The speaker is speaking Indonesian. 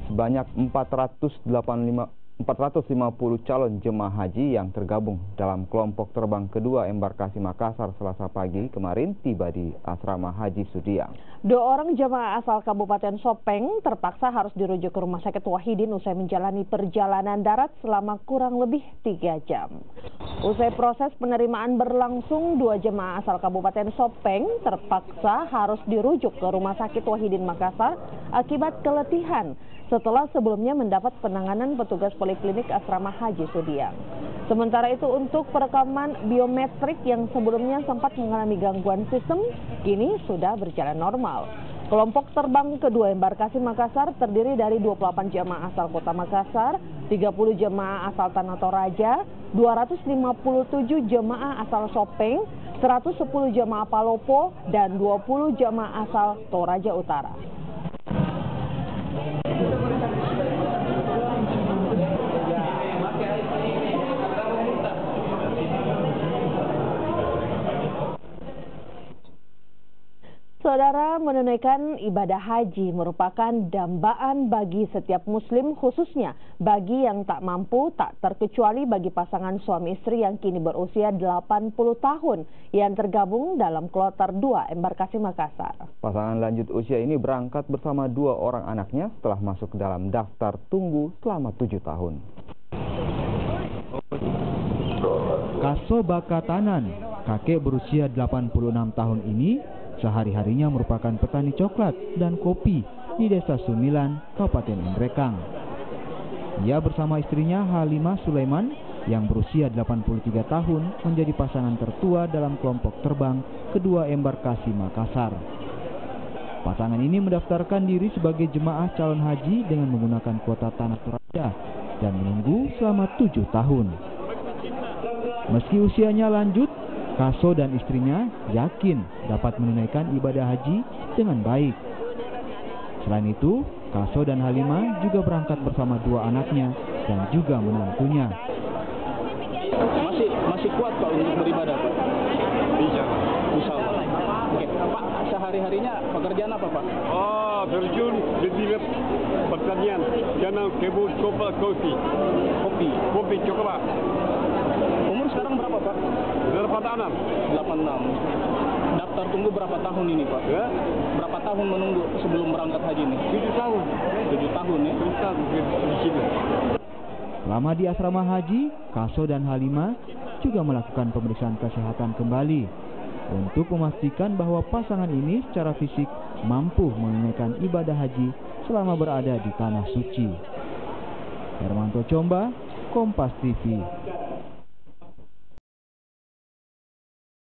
Sebanyak 450 calon jemaah haji yang tergabung dalam kelompok terbang kedua embarkasi Makassar Selasa pagi kemarin tiba di Asrama Haji Sudiang. 2 orang jemaah asal Kabupaten Sopeng terpaksa harus dirujuk ke Rumah Sakit Wahidin usai menjalani perjalanan darat selama kurang lebih 3 jam. Usai proses penerimaan berlangsung, 2 jemaah asal Kabupaten Sopeng terpaksa harus dirujuk ke Rumah Sakit Wahidin Makassar akibat keletihan setelah sebelumnya mendapat penanganan petugas poliklinik Asrama Haji Sudiang. Sementara itu untuk perekaman biometrik yang sebelumnya sempat mengalami gangguan sistem, kini sudah berjalan normal. Kelompok terbang kedua embarkasi Makassar terdiri dari 28 jemaah asal Kota Makassar, 30 jemaah asal Tanah Toraja, 257 jemaah asal Sopeng, 110 jemaah Palopo, dan 20 jemaah asal Toraja Utara. Saudara, menunaikan ibadah haji merupakan dambaan bagi setiap muslim, khususnya bagi yang tak mampu, tak terkecuali bagi pasangan suami istri yang kini berusia 80 tahun yang tergabung dalam kloter 2 embarkasi Makassar. Pasangan lanjut usia ini berangkat bersama 2 orang anaknya setelah masuk dalam daftar tunggu selama 7 tahun. Kaso Bakatanan, kakek berusia 86 tahun ini, sehari-harinya merupakan petani coklat dan kopi di Desa Sumilan, Kabupaten Indrekang. Ia bersama istrinya Halimah Sulaiman yang berusia 83 tahun menjadi pasangan tertua dalam kelompok terbang kedua embarkasi Makassar. Pasangan ini mendaftarkan diri sebagai jemaah calon haji dengan menggunakan kuota Tanah Toraja dan menunggu selama 7 tahun. Meski usianya lanjut, Kaso dan istrinya yakin dapat menunaikan ibadah haji dengan baik. Selain itu, Kaso dan Halimah juga berangkat bersama 2 anaknya dan juga menantunya. Masih kuat Pak untuk beribadah Pak? Insya Allah. Oke, Pak, sehari-harinya pekerjaan apa Pak? Terjun di bidang pertanian, tanam kebun kopi coklat. Umur sekarang berapa Pak? 86. Daftar tunggu berapa tahun ini Pak? Ya? Berapa tahun menunggu sebelum berangkat haji ini? 7 tahun. 7 tahun ya? 7 tahun di sini. Selama di asrama haji, Kaso dan Halimah juga melakukan pemeriksaan kesehatan kembali untuk memastikan bahwa pasangan ini secara fisik mampu menunaikan ibadah haji selama berada di Tanah Suci. Hermanto Comba, Kompas TV.